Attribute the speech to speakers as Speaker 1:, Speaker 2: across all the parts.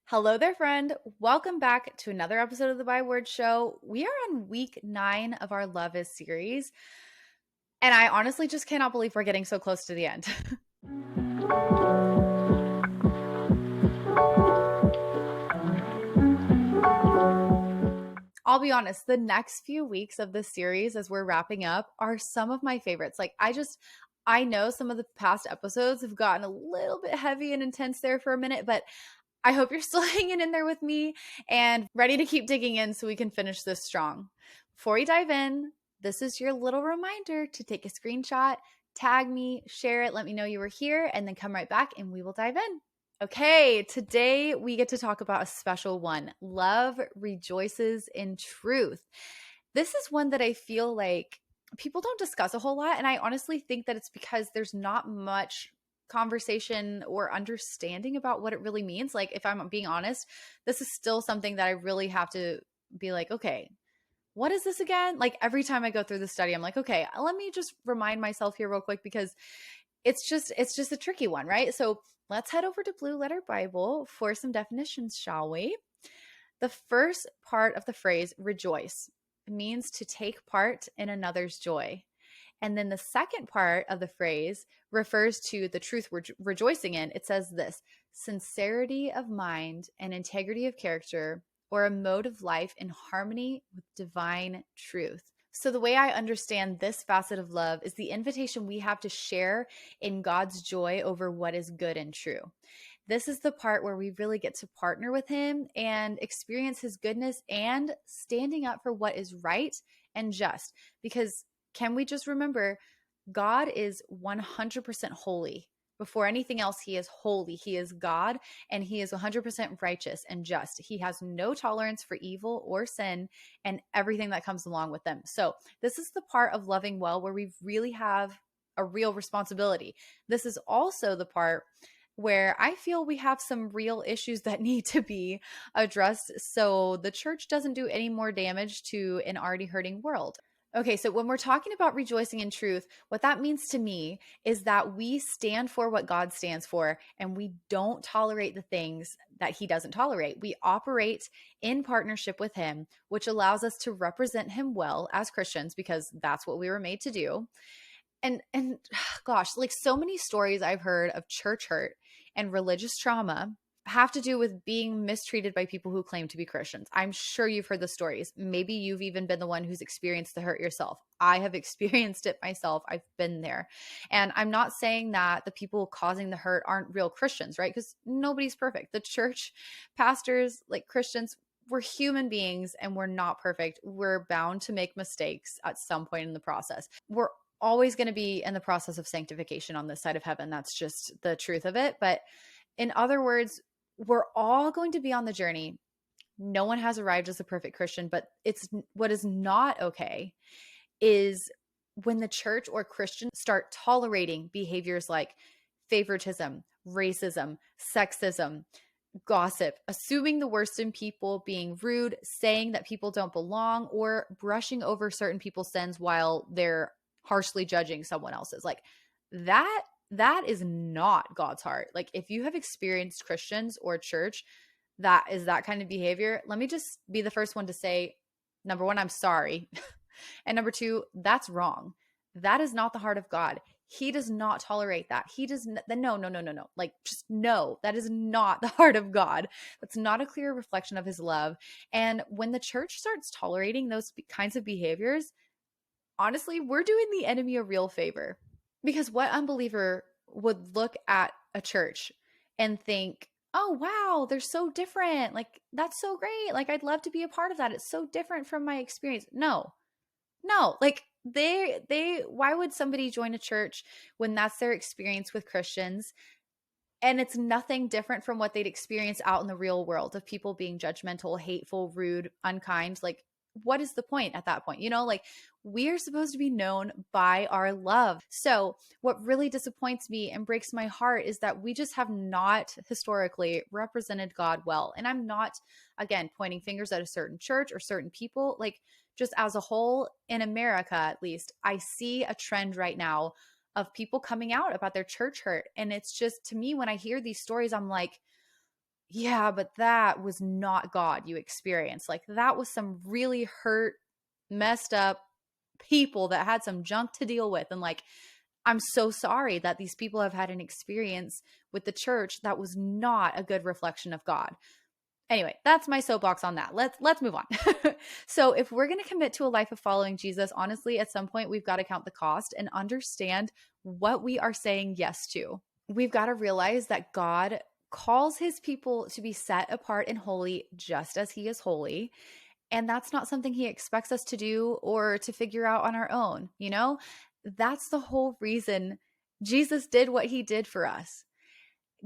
Speaker 1: Hello there, friend. Welcome back to another episode of the By Word Show. We are on week 9 of our Love is series, and I honestly just cannot believe we're getting so close to the end. I'll be honest, the next few weeks of this series as we're wrapping up are some of my favorites. I know some of the past episodes have gotten a little bit heavy and intense there for a minute, but I hope you're still hanging in there with me and ready to keep digging in so we can finish this strong. Before we dive in, this is your little reminder to take a screenshot, tag me, share it, let me know you were here, and then come right back and we will dive in. Okay, today we get to talk about a special one. Love rejoices in truth. This is one that I feel like people don't discuss a whole lot. And I honestly think that it's because there's not much conversation or understanding about what it really means. Like, if I'm being honest, this is still something that I really have to be like, okay, what is this again? Like, every time I go through the study, I'm like, okay, let me just remind myself here real quick because it's just a tricky one, right? So let's head over to Blue Letter Bible for some definitions, shall we? The first part of the phrase rejoice means to take part in another's joy. And then the second part of the phrase refers to the truth we're rejoicing in. It says this: sincerity of mind and integrity of character, or a mode of life in harmony with divine truth. So, the way I understand this facet of love is the invitation we have to share in God's joy over what is good and true. This is the part where we really get to partner with Him and experience His goodness and standing up for what is right and just. Because can we just remember, God is 100% holy. Before anything else, He is holy. He is God, and He is 100% righteous and just. He has no tolerance for evil or sin and everything that comes along with them. So, this is the part of loving well where we really have a real responsibility. This is also the part where I feel we have some real issues that need to be addressed so the church doesn't do any more damage to an already hurting world. Okay, so when we're talking about rejoicing in truth, what that means to me is that we stand for what God stands for and we don't tolerate the things that He doesn't tolerate. We operate in partnership with Him, which allows us to represent Him well as Christians because that's what we were made to do. And gosh, like, so many stories I've heard of church hurt and religious trauma have to do with being mistreated by people who claim to be Christians. I'm sure you've heard the stories. Maybe you've even been the one who's experienced the hurt yourself. I have experienced it myself. I've been there. And I'm not saying that the people causing the hurt aren't real Christians, right? Because nobody's perfect. The church pastors, like Christians, we're human beings and we're not perfect. We're bound to make mistakes at some point in the process. We're always going to be in the process of sanctification on this side of heaven. That's just the truth of it. But in other words, we're all going to be on the journey. No one has arrived as a perfect Christian, but it's what is not okay is when the church or Christians start tolerating behaviors like favoritism, racism, sexism, gossip, assuming the worst in people, being rude, saying that people don't belong, or brushing over certain people's sins while they're harshly judging someone else's. Like, that is not God's heart. Like, if you have experienced Christians or church that is that kind of behavior, let me just be the first one to say, number one, I'm sorry. And number two, that's wrong. That is not the heart of God. He does not tolerate that. He does no, no, no, no, no. Like, just no, that is not the heart of God. That's not a clear reflection of His love. And when the church starts tolerating those kinds of behaviors, honestly, we're doing the enemy a real favor. Because what unbeliever would look at a church and think, oh, wow, they're so different. Like, that's so great. Like, I'd love to be a part of that. It's so different from my experience. No, like, why would somebody join a church when that's their experience with Christians? And it's nothing different from what they'd experience out in the real world of people being judgmental, hateful, rude, unkind. Like, what is the point at that point? Like, we are supposed to be known by our love. So what really disappoints me and breaks my heart is that we just have not historically represented God well. And I'm not, again, pointing fingers at a certain church or certain people. Like, just as a whole, in America, at least, I see a trend right now of people coming out about their church hurt. And it's just, to me, when I hear these stories, I'm like, yeah, but that was not God you experienced. Like that was some really hurt, messed up people that had some junk to deal with. And like, I'm so sorry that these people have had an experience with the church that was not a good reflection of God. Anyway, that's my soapbox on that. Let's move on. So, if we're going to commit to a life of following Jesus, honestly, at some point we've got to count the cost and understand what we are saying yes to. We've got to realize that God calls his people to be set apart and holy just as he is holy. And that's not something he expects us to do or to figure out on our own, you know? That's the whole reason Jesus did what he did for us.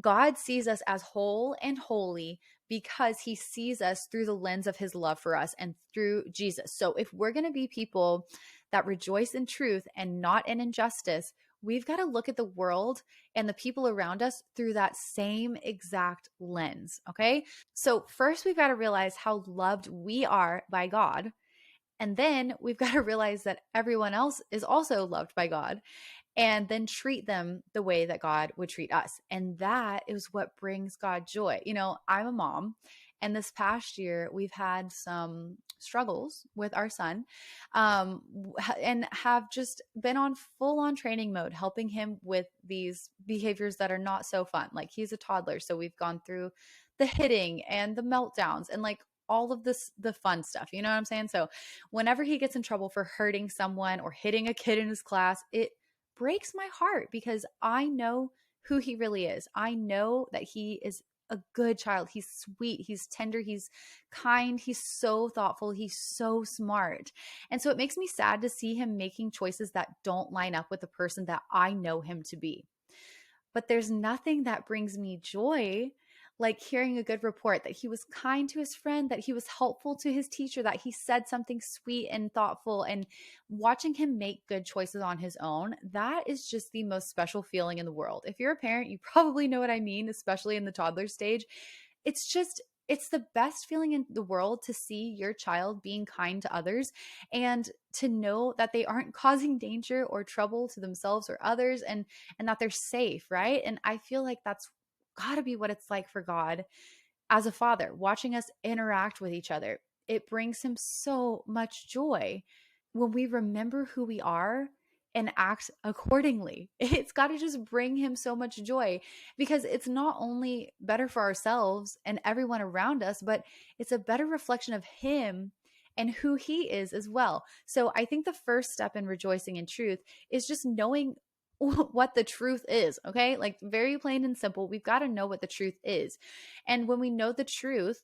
Speaker 1: God sees us as whole and holy because he sees us through the lens of his love for us and through Jesus. So if we're going to be people that rejoice in truth and not in injustice, we've got to look at the world and the people around us through that same exact lens. Okay. So first, we've got to realize how loved we are by God. And then we've got to realize that everyone else is also loved by God, and then treat them the way that God would treat us. And that is what brings God joy. You know, I'm a mom, and this past year we've had some struggles with our son, and have just been on full on training mode, helping him with these behaviors that are not so fun. Like he's a toddler. So we've gone through the hitting and the meltdowns and like all of this, the fun stuff. You know what I'm saying? So whenever he gets in trouble for hurting someone or hitting a kid in his class, it breaks my heart because I know who he really is. I know that he is a good child. He's sweet, he's tender, he's kind, he's so thoughtful, he's so smart. And so it makes me sad to see him making choices that don't line up with the person that I know him to be. But there's nothing that brings me joy like hearing a good report that he was kind to his friend, that he was helpful to his teacher, that he said something sweet and thoughtful, and watching him make good choices on his own. That is just the most special feeling in the world. If you're a parent, you probably know what I mean, especially in the toddler stage. It's the best feeling in the world to see your child being kind to others and to know that they aren't causing danger or trouble to themselves or others, and that they're safe, right? And I feel like that's got to be what it's like for God as a father, watching us interact with each other. It brings him so much joy when we remember who we are and act accordingly. It's got to just bring him so much joy because it's not only better for ourselves and everyone around us, but it's a better reflection of him and who he is as well. So I think the first step in rejoicing in truth is just knowing what the truth is, okay? Like very plain and simple. We've got to know what the truth is. And when we know the truth,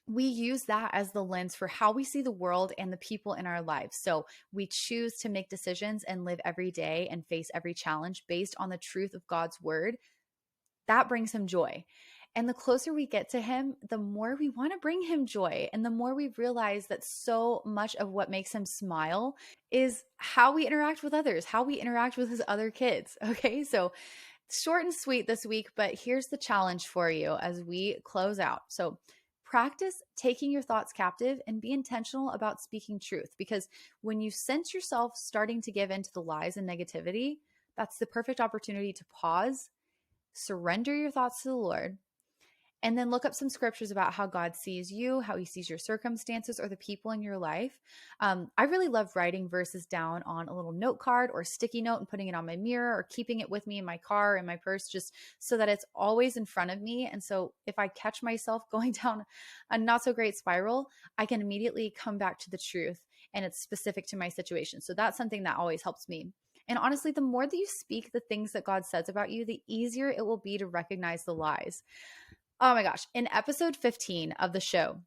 Speaker 1: we use that as the lens for how we see the world and the people in our lives. So we choose to make decisions and live every day and face every challenge based on the truth of God's word. That brings him joy. And the closer we get to him, the more we want to bring him joy. And the more we realize that so much of what makes him smile is how we interact with others, how we interact with his other kids. Okay. So short and sweet this week, but here's the challenge for you as we close out. So practice taking your thoughts captive and be intentional about speaking truth, because when you sense yourself starting to give into the lies and negativity, that's the perfect opportunity to pause, surrender your thoughts to the Lord, and then look up some scriptures about how God sees you, how he sees your circumstances or the people in your life. I really love writing verses down on a little note card or sticky note and putting it on my mirror or keeping it with me in my car, in my purse, just so that it's always in front of me. And so if I catch myself going down a not so great spiral, I can immediately come back to the truth and it's specific to my situation. So that's something that always helps me. And honestly, the more that you speak the things that God says about you, the easier it will be to recognize the lies. Oh my gosh. In episode 15 of the show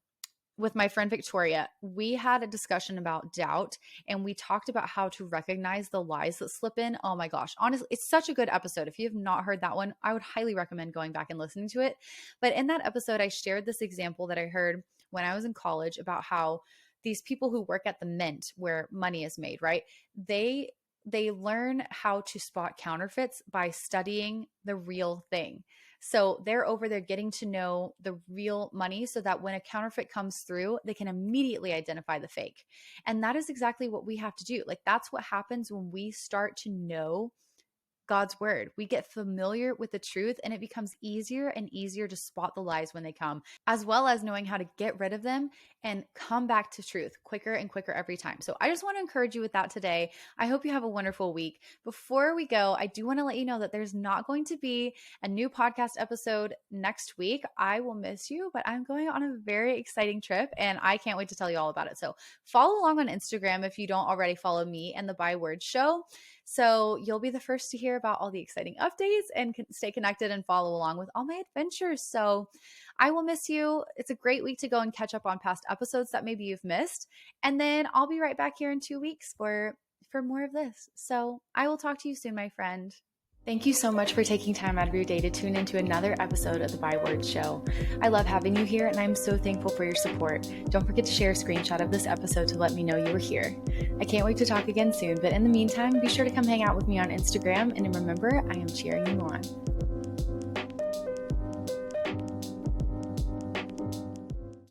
Speaker 1: with my friend Victoria, we had a discussion about doubt and we talked about how to recognize the lies that slip in. Oh my gosh. Honestly, it's such a good episode. If you have not heard that one, I would highly recommend going back and listening to it. But in that episode, I shared this example that I heard when I was in college about how these people who work at the mint where money is made, right? They learn how to spot counterfeits by studying the real thing. So they're over there getting to know the real money so that when a counterfeit comes through, they can immediately identify the fake. And that is exactly what we have to do. Like that's what happens when we start to know God's word. We get familiar with the truth and it becomes easier and easier to spot the lies when they come, as well as knowing how to get rid of them and come back to truth quicker and quicker every time. So I just want to encourage you with that today. I hope you have a wonderful week. Before we go, I do want to let you know that there's not going to be a new podcast episode next week. I will miss you, but I'm going on a very exciting trip and I can't wait to tell you all about it. So follow along on Instagram if you don't already follow me and the By Word Show. So you'll be the first to hear about all the exciting updates and stay connected and follow along with all my adventures. So I will miss you. It's a great week to go and catch up on past episodes that maybe you've missed. And then I'll be right back here in 2 weeks for more of this. So I will talk to you soon, my friend. Thank you so much for taking time out of your day to tune into another episode of the By Word Show. I love having you here and I'm so thankful for your support. Don't forget to share a screenshot of this episode to let me know you were here. I can't wait to talk again soon, but in the meantime, be sure to come hang out with me on Instagram and remember, I am cheering you on.